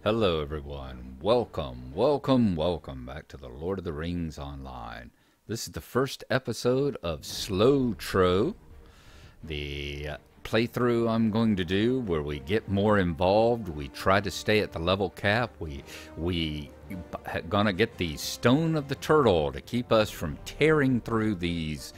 Hello everyone, welcome back to the Lord of the Rings Online. This is the first episode of SLO-TRO, the playthrough I'm going to do where we get more involved. We try to stay at the level cap. We gonna get the Stone of the Turtle to keep us from tearing through these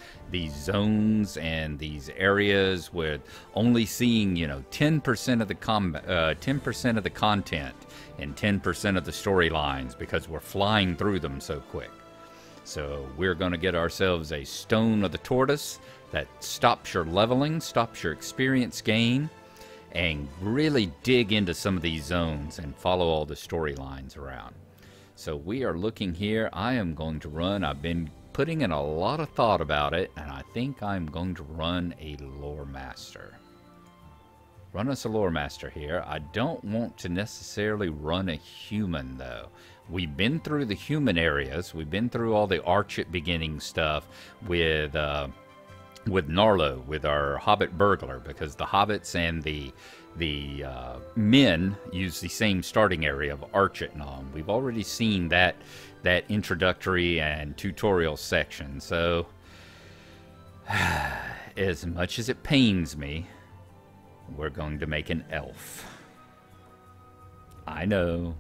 zones and these areas with only seeing 10% of the 10% of the content and 10% of the storylines because we're flying through them so quick. So we're going to get ourselves a Stone of the Tortoise that stops your leveling, stops your experience gain, and really dig into some of these zones and follow all the storylines around. So we are looking here. I am going to run, I've been putting in a lot of thought about it, and I think I'm going to run a Loremaster. Run us a Loremaster here. I don't want to necessarily run a human, though. We've been through the human areas. We've been through all the Archit beginning stuff with Gnarlo, with our Hobbit burglar, because the Hobbits and the men use the same starting area of Archit and all. We've already seen that introductory and tutorial section. So, as much as it pains me, we're going to make an elf. I know,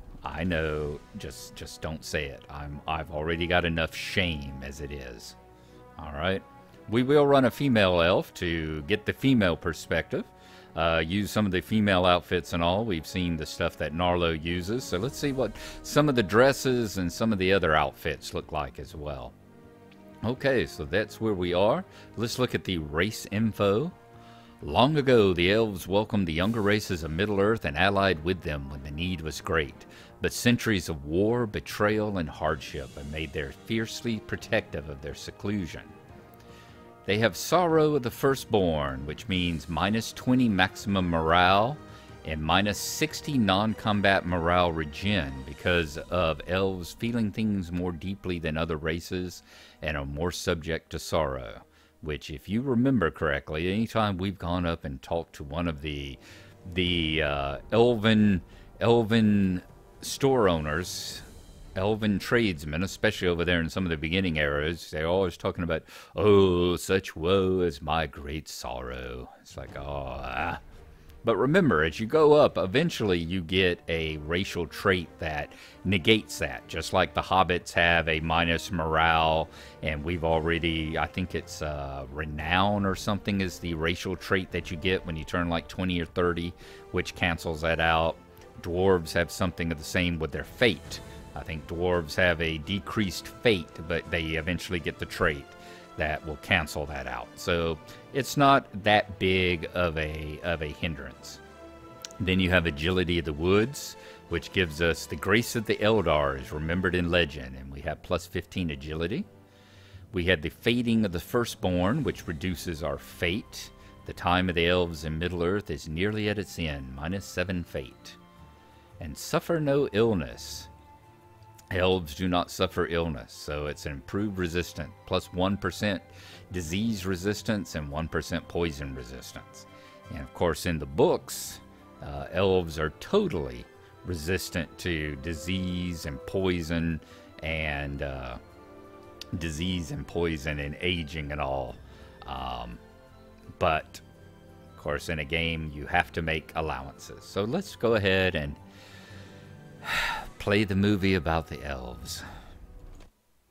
just don't say it. I've already got enough shame as it is. Alright. We will run a female elf to get the female perspective. Use some of the female outfits and all. We've seen the stuff that Gnarlo uses. So let's see what some of the dresses and some of the other outfits look like as well. Okay, so that's where we are. Let's look at the race info. Long ago, the elves welcomed the younger races of Middle-earth and allied with them when the need was great. But centuries of war, betrayal, and hardship have made them fiercely protective of their seclusion. They have Sorrow of the Firstborn, which means -20 maximum morale and -60 non-combat morale regen because of elves feeling things more deeply than other races and are more subject to sorrow. Which, if you remember correctly, anytime we've gone up and talked to one of the elven store owners, elven tradesmen, especially over there in some of the beginning eras, they're always talking about, oh, such woe is my great sorrow. It's like, oh, But remember, as you go up, eventually you get a racial trait that negates that. Just like the hobbits have a minus morale, and we've already, I think it's renown or something is the racial trait that you get when you turn like 20 or 30, which cancels that out. Dwarves have something of the same with their fate. I think dwarves have a decreased fate, but they eventually get the trait that will cancel that out. So it's not that big of a hindrance. Then you have Agility of the Woods, which gives us the Grace of the Eldar is remembered in legend, and we have plus 15 agility. We had the Fading of the Firstborn, which reduces our fate. The time of the elves in Middle-earth is nearly at its end, -7 fate. And Suffer No Illness. Elves do not suffer illness, so it's an improved resistance, plus 1% disease resistance and 1% poison resistance. And of course, in the books, elves are totally resistant to disease and poison and aging and all. But of course, in a game, you have to make allowances. So let's go ahead and play the movie about the elves.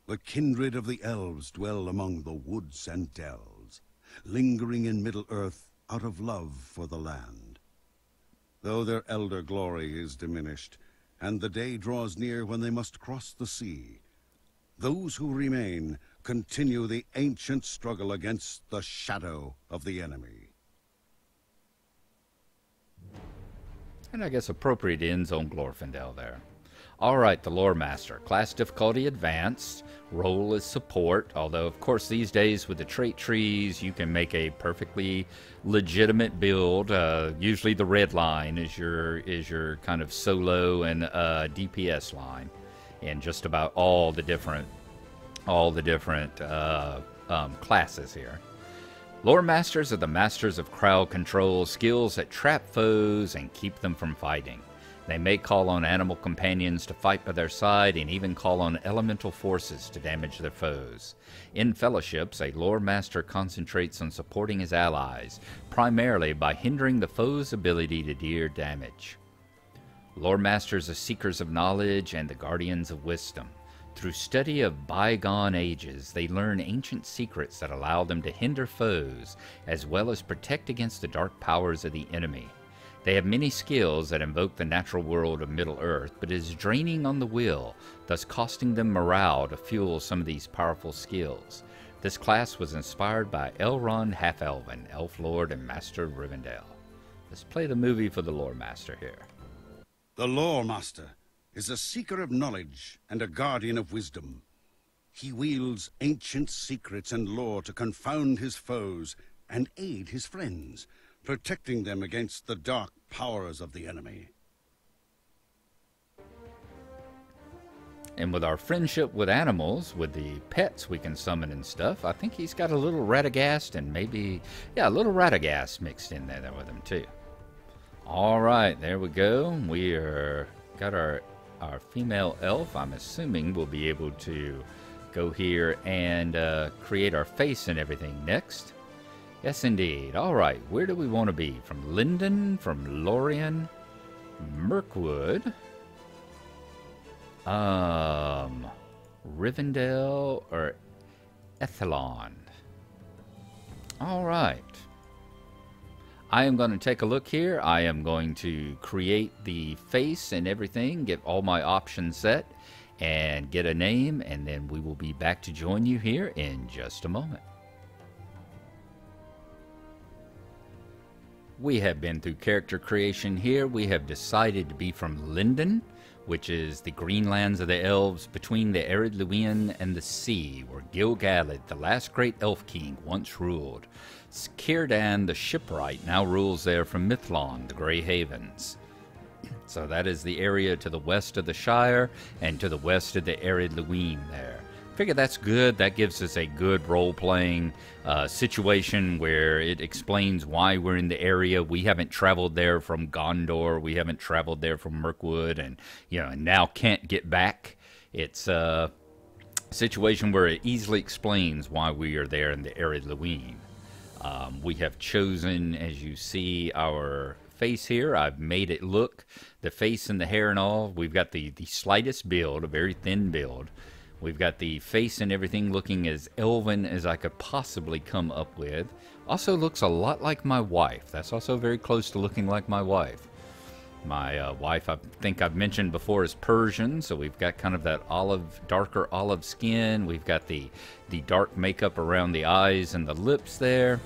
The kindred of the elves dwell among the woods and dells, lingering in Middle-earth out of love for the land. Though their elder glory is diminished, and the day draws near when they must cross the sea, those who remain continue the ancient struggle against the shadow of the enemy. And I guess appropriate ends on Glorfindel there. Alright, the Loremaster. Class difficulty advanced. Role is support, although of course these days with the trait trees you can make a perfectly legitimate build. Usually the red line is your kind of solo and DPS line, and just about all the different classes here. Lore Masters are the masters of crowd control, skills that trap foes and keep them from fighting. They may call on animal companions to fight by their side and even call on elemental forces to damage their foes. In fellowships, a Lore Master concentrates on supporting his allies, primarily by hindering the foe's ability to deal damage. Lore Masters are seekers of knowledge and the guardians of wisdom. Through study of bygone ages, they learn ancient secrets that allow them to hinder foes, as well as protect against the dark powers of the enemy. They have many skills that invoke the natural world of Middle-earth, but it is draining on the will, thus costing them morale to fuel some of these powerful skills. This class was inspired by Elrond Half-Elven, Elf Lord and Master of Rivendell. Let's play the movie for the Lore Master here. The Loremaster is a seeker of knowledge and a guardian of wisdom. He wields ancient secrets and lore to confound his foes and aid his friends, protecting them against the dark powers of the enemy. And with our friendship with animals, with the pets we can summon and stuff, I think he's got a little Radagast and maybe, yeah, a little Radagast mixed in there with him too. All right, there we go. We got our female elf. I'm assuming we'll be able to go here and create our face and everything next. Yes, indeed. All right, where do we want to be? From Linden, from Lorien, Mirkwood, Rivendell, or Edhelion. All right. I am going to take a look here. I am going to create the face and everything, get all my options set, and get a name, and then we will be back to join you here in just a moment. We have been through character creation here. We have decided to be from Linden, which is the Greenlands of the elves between the Edhelion and the sea, where Gil-galad, the last great elf king, once ruled. Círdan, the shipwright, now rules there from Mithlond, the Grey Havens. So that is the area to the west of the Shire and to the west of the Edhelion there. Figure that's good. That gives us a good role-playing situation where it explains why we're in the area. We haven't traveled there from Gondor. We haven't traveled there from Mirkwood, and and now can't get back. It's a situation where it easily explains why we are there in the Edhelion. We have chosen, as you see, our face here. I've made it look, the face and the hair and all. We've got the slightest build, a very thin build. We've got the face and everything looking as elven as I could possibly come up with. Also looks a lot like my wife. That's also very close to looking like my wife. My wife, I think I've mentioned before, is Persian, so we've got kind of that darker olive skin. We've got the dark makeup around the eyes and the lips there.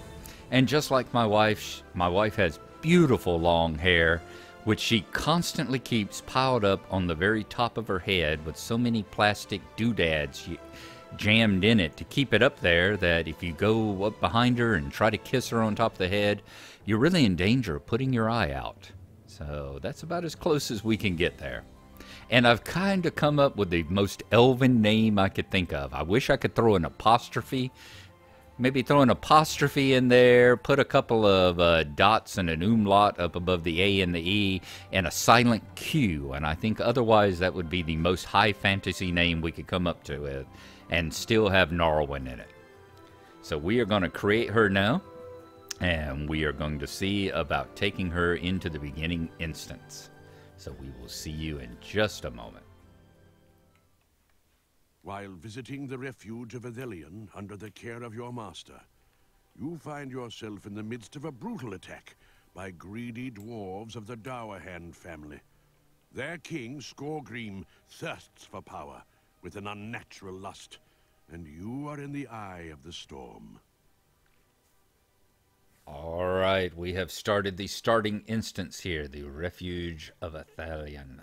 And just like my wife has beautiful long hair, which she constantly keeps piled up on the very top of her head with so many plastic doodads jammed in it to keep it up there that if you go up behind her and try to kiss her on top of the head, you're really in danger of putting your eye out. So that's about as close as we can get there. And I've kind of come up with the most elven name I could think of. I wish I could throw an apostrophe. Maybe throw an apostrophe in there, put a couple of dots and an umlaut up above the A and the E, and a silent Q. And I think otherwise that would be the most high fantasy name we could come up to with, and still have Gnarlrynae in it. So we are going to create her now, and we are going to see about taking her into the beginning instance. So we will see you in just a moment. While visiting the refuge of Edhelion under the care of your master, you find yourself in the midst of a brutal attack by greedy dwarves of the Dourhands family. Their king, Skorgrim, thirsts for power with an unnatural lust, and you are in the eye of the storm. All right, we have started the starting instance here, the Refuge of Edhelion.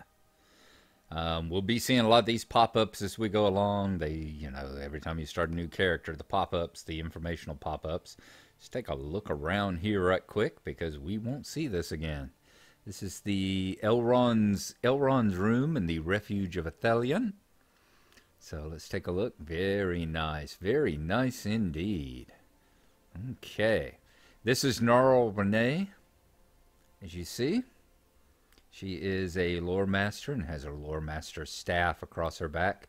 We'll be seeing a lot of these pop-ups as we go along. They, you know, every time you start a new character, the pop-ups, the informational pop-ups. Just take a look around here right quick because we won't see this again. This is the Elrond's room in the Refuge of Edhelion. So let's take a look. Very nice indeed. Okay, this is Gnarlrynae, as you see. She is a Loremaster and has her Loremaster staff across her back.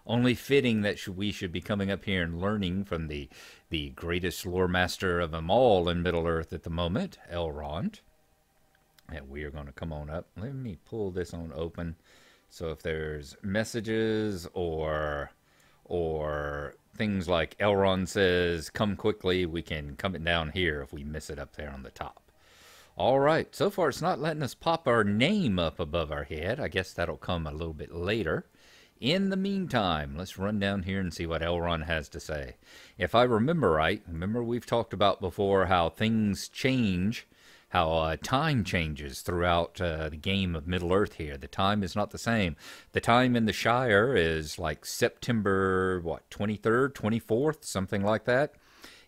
Only fitting that we should be coming up here and learning from the greatest Loremaster of them all in Middle-earth at the moment, Elrond. And we are going to come on up. Let me pull this on open. So if there's messages or things like Elrond says, come quickly, we can come it down here if we miss it up there on the top. All right, so far it's not letting us pop our name up above our head. I guess that'll come a little bit later. In the meantime, let's run down here and see what Elrond has to say. If I remember right, remember we've talked about before how things change, how time changes throughout the game of Middle-earth here. The time is not the same. The time in the Shire is like September, what, 23rd, 24th, something like that.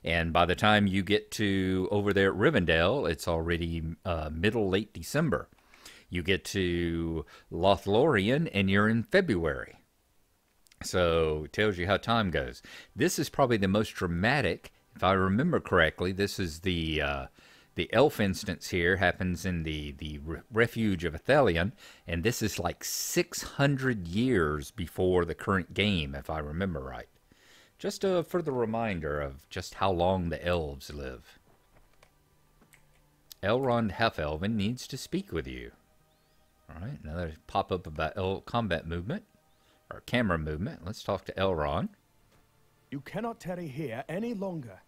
And by the time you get to over there at Rivendell, it's already late December. You get to Lothlorien, and you're in February. So it tells you how time goes. This is probably the most dramatic, if I remember correctly. This is the elf instance here, happens in the Refuge of Edhelion, and this is like 600 years before the current game, if I remember right. Just a further reminder of just how long the elves live. Elrond Half-Elven needs to speak with you. Alright, another pop-up about combat movement, or camera movement. Let's talk to Elrond. You cannot tarry here any longer.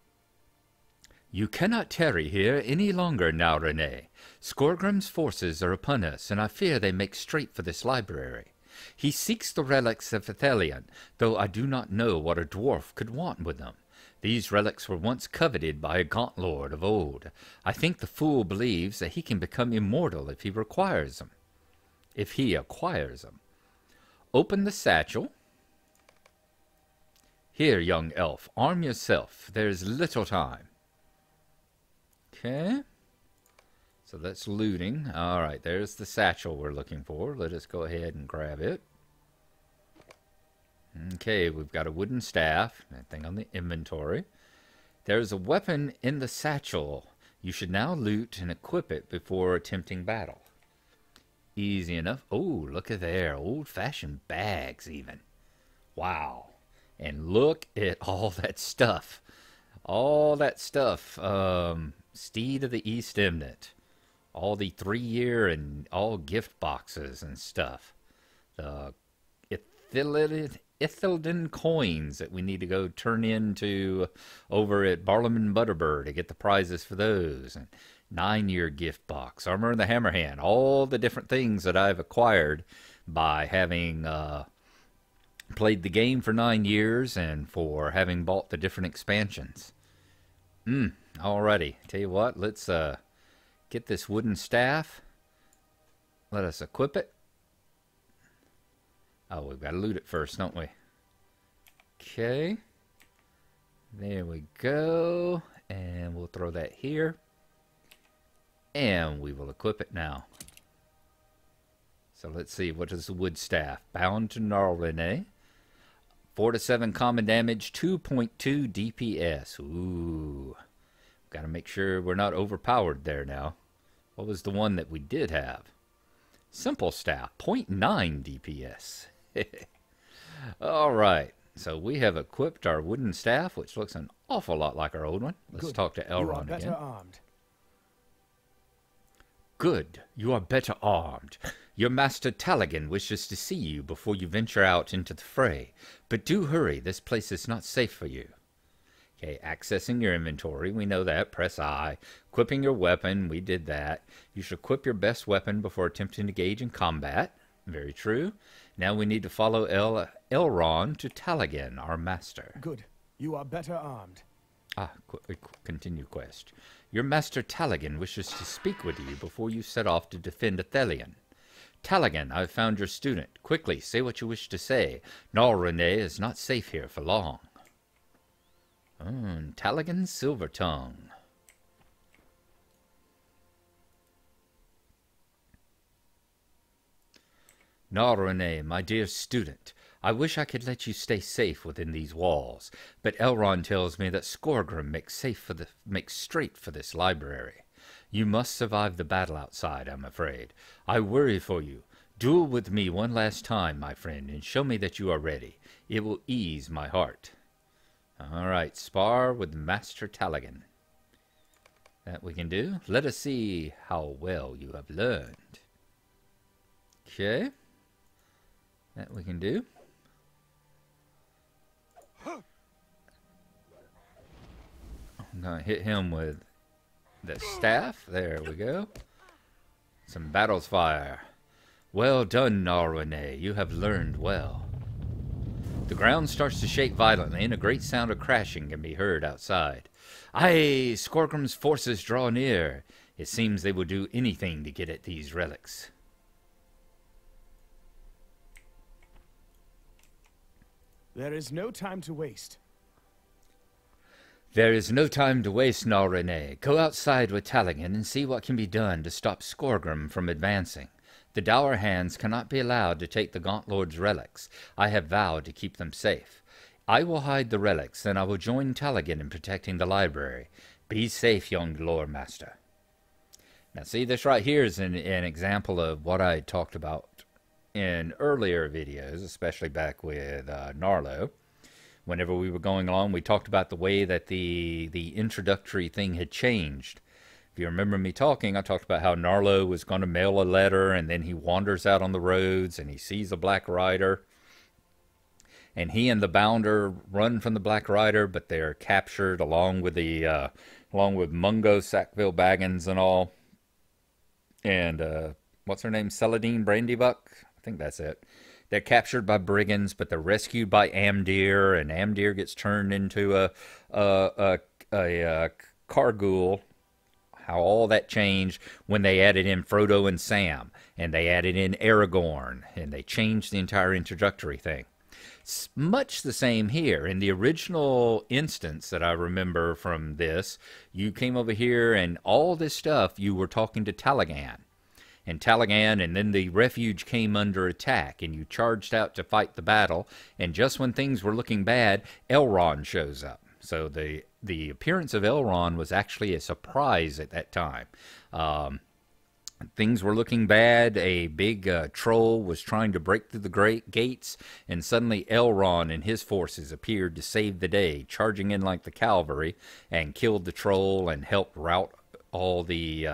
You cannot tarry here any longer, Gnarlrynae. Skorgrim's forces are upon us, and I fear they make straight for this library. He seeks the relics of Edhelion, though I do not know what a dwarf could want with them. These relics were once coveted by a gaunt lord of old. I think the fool believes that he can become immortal if he acquires them. Open the satchel. Here, young elf, arm yourself. There is little time. Okay. So that's looting. All right, there's the satchel we're looking for. Let us go ahead and grab it. Okay, we've got a wooden staff. That thing on the inventory. There's a weapon in the satchel. You should now loot and equip it before attempting battle. Easy enough. Oh, look at there. Old-fashioned bags, even. Wow. And look at all that stuff. All that stuff. Steed of the East Emnet. All the 3-year and all gift boxes and stuff. The Ithilden coins that we need to go turn into over at Barlam Butterbur to get the prizes for those. And 9-year gift box. Armor of the Hammerhand. All the different things that I've acquired by having played the game for 9 years and for having bought the different expansions. Alrighty. Tell you what, let's get this wooden staff. Let us equip it. Oh, we've got to loot it first, don't we? Okay. There we go. And we'll throw that here. And we will equip it now. So let's see. What is the wood staff? Bound to Gnarlrynae. 4 to 7 common damage. 2.2 DPS. Ooh. Got to make sure we're not overpowered there now. What was the one that we did have? Simple staff. 0.9 DPS. Alright. So we have equipped our wooden staff, which looks an awful lot like our old one. Let's talk to Elrond again. Armed. Good. You are better armed. Your master Taligan wishes to see you before you venture out into the fray. But do hurry. This place is not safe for you. Okay, accessing your inventory, we know that. Press I. Equipping your weapon, we did that. You should equip your best weapon before attempting to engage in combat. Very true. Now we need to follow Elrond to Taligan, our master. Good. You are better armed. Continue quest. Your master Taligan wishes to speak with you before you set off to defend Edhelion. Taligan, I've found your student. Quickly, say what you wish to say. Gnarlrynae is not safe here for long. Taligan Silvertongue. Gnarlrynae, my dear student, I wish I could let you stay safe within these walls, but Elrond tells me that Skorgrim makes straight for this library. You must survive the battle outside, I'm afraid. I worry for you. Duel with me one last time, my friend, and show me that you are ready. It will ease my heart. All right, spar with Master Taligan. That we can do. Let us see how well you have learned. Okay. That we can do. I'm going to hit him with the staff. There we go. Some battle's fire. Well done, Gnarlrynae. You have learned well. The ground starts to shake violently, and a great sound of crashing can be heard outside. Aye, Skorgrim's forces draw near. It seems they will do anything to get at these relics. There is no time to waste. There is no time to waste, Gnarlrynae. Go outside with Taligan and see what can be done to stop Skorgrim from advancing. The Dourhands cannot be allowed to take the Gaunt Lord's relics. I have vowed to keep them safe. I will hide the relics, then I will join Taligan in protecting the library. Be safe, young Loremaster. Now see, this right here is an example of what I talked about in earlier videos, especially back with Gnarlo. Whenever we were going along, we talked about the way that the introductory thing had changed. If you remember me talking, I talked about how Gnarlo was going to mail a letter, and then he wanders out on the roads, and he sees a Black Rider. And he and the Bounder run from the Black Rider, but they're captured along with Mungo, Sackville Baggins, and all. And what's her name? Celadine Brandybuck? I think that's it. They're captured by brigands, but they're rescued by Amdir, and Amdir gets turned into a Carghoul. How all that changed when they added in Frodo and Sam, and they added in Aragorn, and they changed the entire introductory thing. It's much the same here. In the original instance that I remember from this, you came over here, and all this stuff, you were talking to Taligan. And Taligan, and then the Refuge came under attack, and you charged out to fight the battle, and just when things were looking bad, Elrond shows up. So the appearance of Elrond was actually a surprise at that time. Things were looking bad. A big troll was trying to break through the great gates, and suddenly Elrond and his forces appeared to save the day, charging in like the cavalry, and killed the troll and helped rout the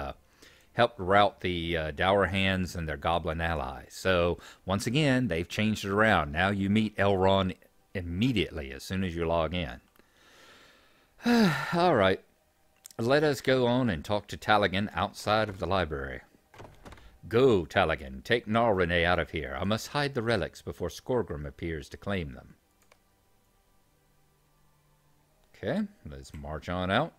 Dourhands and their goblin allies. So once again, they've changed it around. Now you meet Elrond immediately as soon as you log in. All right, let us go on and talk to Taligan outside of the library. Go, Taligan, take Gnarlrynae out of here. I must hide the relics before Skorgrim appears to claim them. Okay, let's march on out.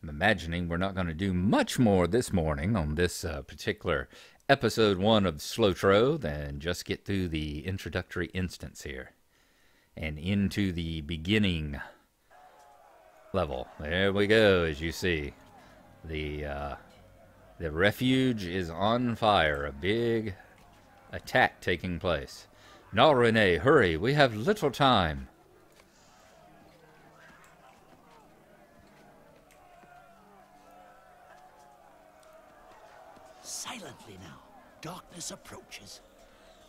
I'm imagining we're not going to do much more this morning on this particular episode 1 of SLO-TRO than just get through the introductory instance here and into the beginning level. There we go. As you see, the Refuge is on fire. A big attack taking place. Gnarlrynae, hurry! We have little time. Silently now. Darkness approaches.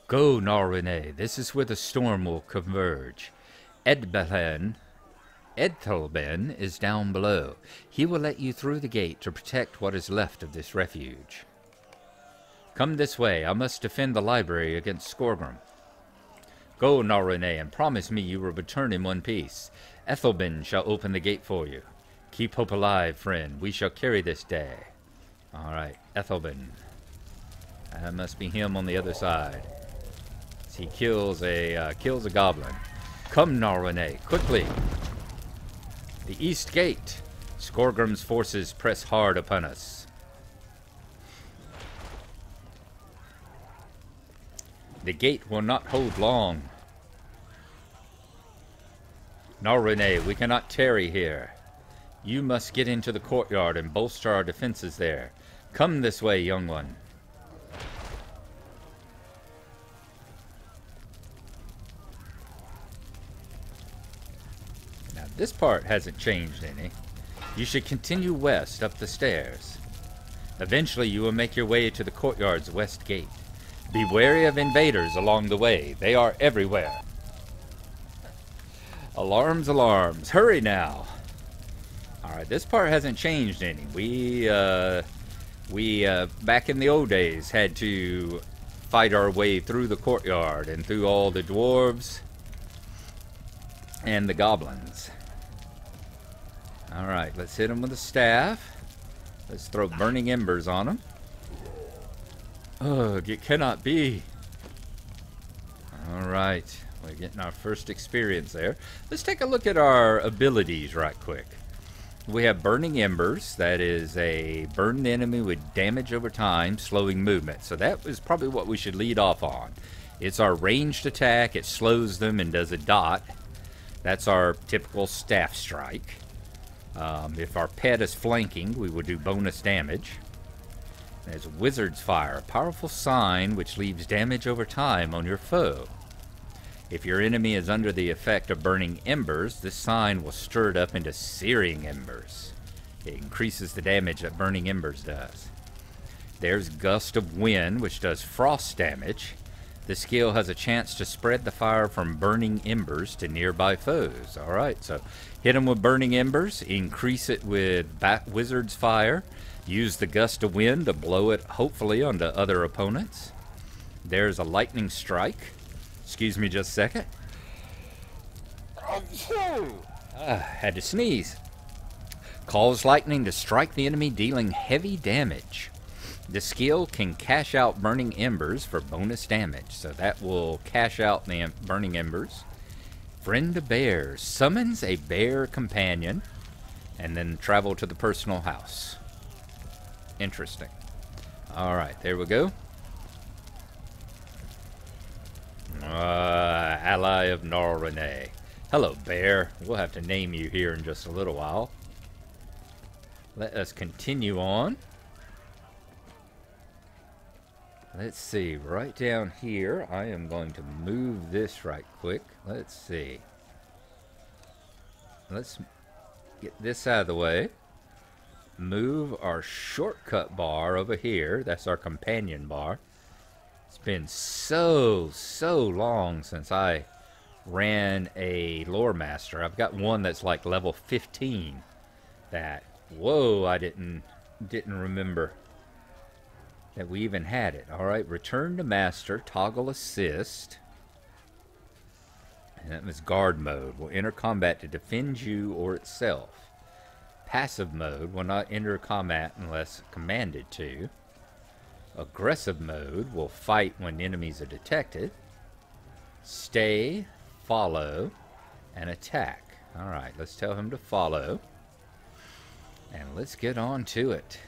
Go, Gnarlrynae. This is where the storm will converge. Edhelion is down below. He will let you through the gate to protect what is left of this refuge. Come this way. I must defend the library against Skorgrim. Go, Gnarlrynae, and promise me you will return in one piece. Edhelion shall open the gate for you. Keep hope alive, friend. We shall carry this day. All right, Edhelion. That must be him on the other side. He kills a goblin. Come, Gnarlrynae, quickly. The east gate. Skorgrim's forces press hard upon us. The gate will not hold long. Gnarlrynae, we cannot tarry here. You must get into the courtyard and bolster our defenses there. Come this way, young one. Now, this part hasn't changed any. You should continue west up the stairs. Eventually, you will make your way to the courtyard's west gate. Be wary of invaders along the way. They are everywhere. Alarms, alarms. Hurry now. Alright, this part hasn't changed any. We back in the old days, had to fight our way through the courtyard and through all the dwarves and the goblins. Alright, let's hit them with a staff. Let's throw burning embers on them. Ugh, it cannot be. Alright, we're getting our first experience there. Let's take a look at our abilities right quick. We have Burning Embers. That is a burn enemy with damage over time, slowing movement. So that is probably what we should lead off on. It's our ranged attack. It slows them and does a dot. That's our typical staff strike. If our pet is flanking, we will do bonus damage. There's Wizard's Fire, a powerful sign which leaves damage over time on your foe. If your enemy is under the effect of burning embers, this sign will stir it up into searing embers. It increases the damage that burning embers does. There's Gust of Wind, which does frost damage. The skill has a chance to spread the fire from burning embers to nearby foes. Alright, so hit them with burning embers, increase it with Wizard's Fire, use the Gust of Wind to blow it, hopefully, onto other opponents. There's a Lightning Strike. Excuse me just a second. Had to sneeze. Cause lightning to strike the enemy, dealing heavy damage. The skill can cash out burning embers for bonus damage, so that will cash out the burning embers. Friend of Bears summons a bear companion and then travel to the personal house. Interesting. Alright, there we go. Ally of Gnarlrynae. Hello, bear. We'll have to name you here in just a little while. Let us continue on. Let's see. Right down here, I am going to move this right quick. Let's see. Let's get this out of the way. Move our shortcut bar over here. That's our companion bar. It's been so long since I ran a Loremaster. I've got one that's like level 15 that, whoa, I didn't remember that we even had it. Alright, return to master, toggle assist. And that was guard mode. Will enter combat to defend you or itself. Passive mode will not enter combat unless commanded to. Aggressive mode will fight when enemies are detected. Stay, follow, and attack. Alright, let's tell him to follow. And let's get on to it.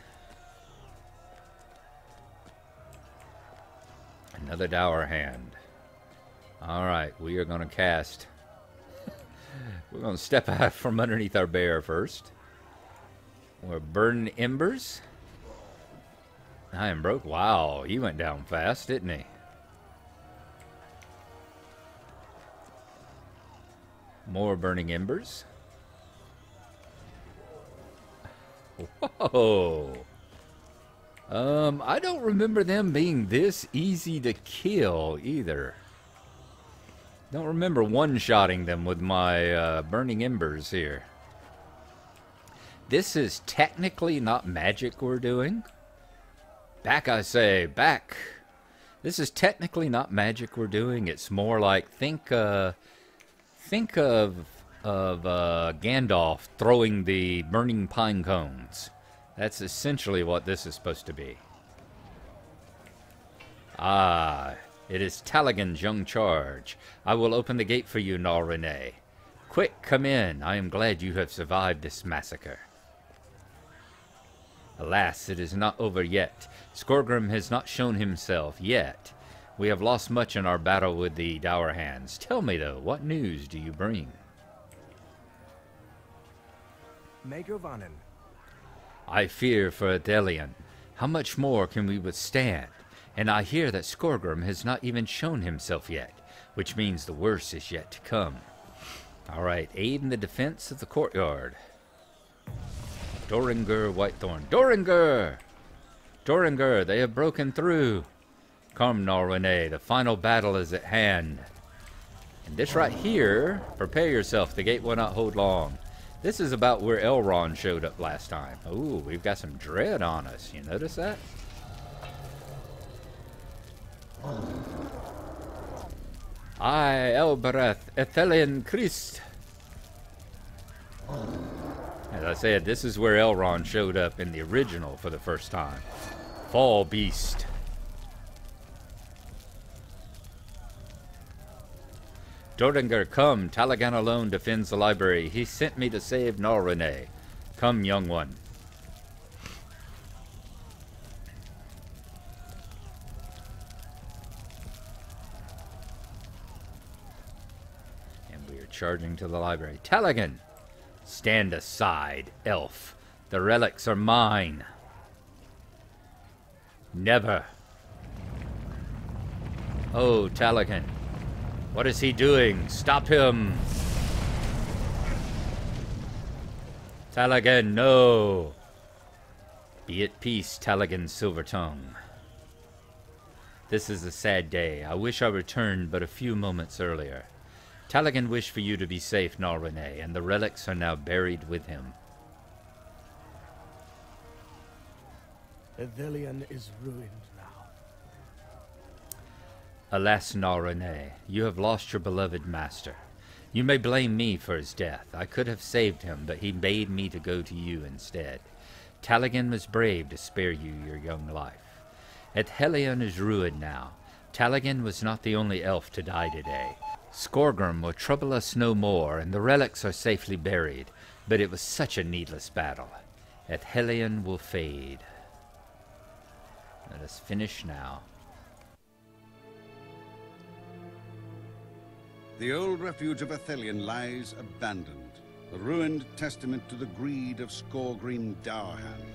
Another Dour Hand. Alright, we are going to cast. We're going to step out from underneath our bear first. We're burning embers. I am broke. Wow, he went down fast, didn't he? More burning embers. Whoa. I don't remember them being this easy to kill either. Don't remember one-shotting them with my burning embers here. This is technically not magic we're doing. Back, I say, back. This is technically not magic we're doing. It's more like think of Gandalf throwing the burning pine cones. That's essentially what this is supposed to be. Ah, it is Talagan's young charge. I will open the gate for you, Gnarlrynae. Quick, come in. I am glad you have survived this massacre. Alas, it is not over yet. Skorgrim has not shown himself yet. We have lost much in our battle with the Dourhands. Tell me, though, what news do you bring? Megovanen. I fear for Edhelion. How much more can we withstand? And I hear that Skorgrim has not even shown himself yet, which means the worst is yet to come. All right, aid in the defense of the courtyard. Doringur Whitethorn. Doringur! Doringur, they have broken through. Come, Gnarlrynae, the final battle is at hand. And this right here, prepare yourself, the gate will not hold long. This is about where Elrond showed up last time. Ooh, we've got some dread on us. You notice that? I, Elbereth, Edhelion Christ. As I said, this is where Elrond showed up in the original for the first time. Fall Beast. Doringur, come. Taligan alone defends the library. He sent me to save Gnarlrynae. Come, young one. And we are charging to the library. Taligan! Stand aside, elf. The relics are mine. Never. Oh, Taligan. What is he doing? Stop him! Taligan, no! Be at peace, Taligan Silvertongue. This is a sad day. I wish I returned but a few moments earlier. Taligan wished for you to be safe, Gnarlrynae, and the relics are now buried with him. Edhelion is ruined now. Alas, Gnarlrynae, you have lost your beloved master. You may blame me for his death. I could have saved him, but he bade me to go to you instead. Taligan was brave to spare you your young life. Edhelion is ruined now. Taligan was not the only elf to die today. Skorgrim will trouble us no more, and the relics are safely buried, but it was such a needless battle. Edhelion will fade. Let us finish now. The old refuge of Edhelion lies abandoned, a ruined testament to the greed of Skorgrim Dourhand.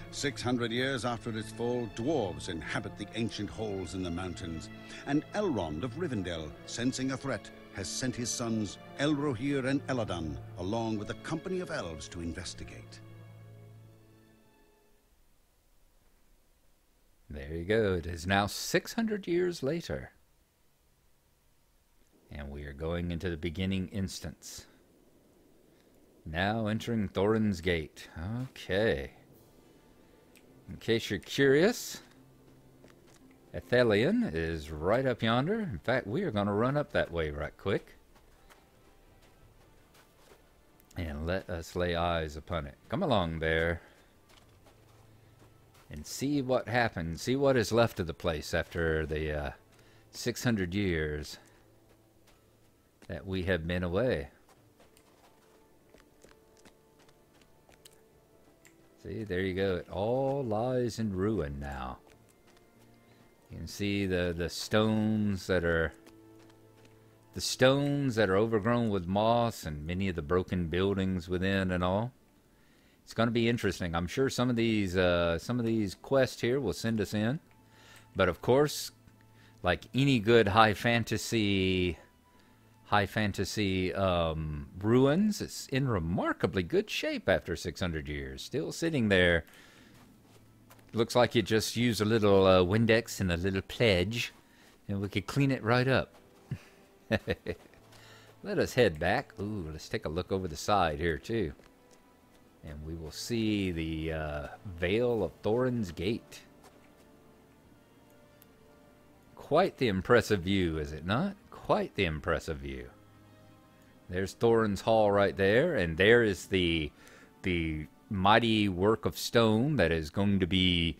600 years after its fall, dwarves inhabit the ancient halls in the mountains, and Elrond of Rivendell, sensing a threat, has sent his sons Elrohir and Elladan, along with a company of elves to investigate. There you go. It is now 600 years later. And we are going into the beginning instance. Now entering Thorin's Gate. Okay. In case you're curious, Edhelion is right up yonder. In fact, we are going to run up that way right quick. And let us lay eyes upon it. Come along, bear. And see what happens. See what is left of the place after the 600 years that we have been away. See, there you go. It all lies in ruin now. You can see the stones that are overgrown with moss, and many of the broken buildings within and all. It's going to be interesting. I'm sure some of these quests here will send us in, but of course, like any good high fantasy ruins, it's in remarkably good shape after 600 years. Still sitting there. Looks like you just use a little Windex and a little pledge, and we could clean it right up. Let us head back. Ooh, let's take a look over the side here too. And we will see the Vale of Thorin's Gate. Quite the impressive view, is it not? Quite the impressive view. There's Thorin's Hall right there, and there is the mighty work of stone that is going to be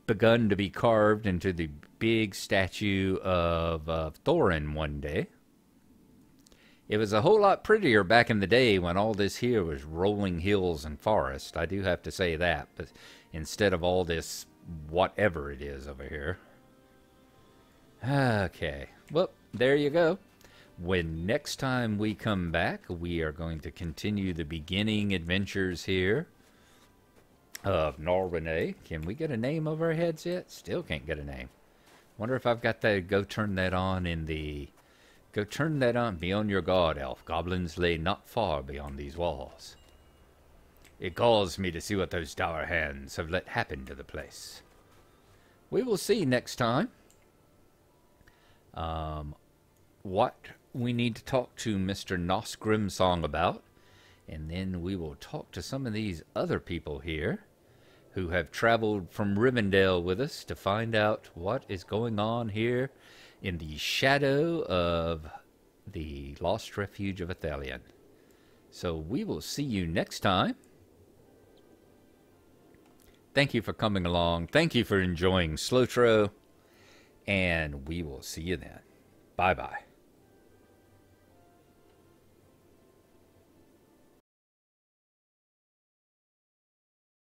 begun to be carved into the big statue of Thorin one day. It was a whole lot prettier back in the day when all this here was rolling hills and forest. I do have to say that, but instead of all this whatever it is over here. Okay, well, there you go. When next time we come back, we are going to continue the beginning adventures here of Gnarlrynae. Can we get a name over our heads yet? Still can't get a name. Wonder if I've got to go turn that on in the... Go turn that on. Be on your guard, elf. Goblins lay not far beyond these walls. It galls me to see what those Dourhands have let happen to the place. We will see next time what we need to talk to Mr. Song about. And then we will talk to some of these other people here who have traveled from Rivendell with us to find out what is going on here in the shadow of the lost refuge of Edhelion. So we will see you next time. Thank you for coming along. Thank you for enjoying SLO-TRO. And we will see you then. Bye-bye.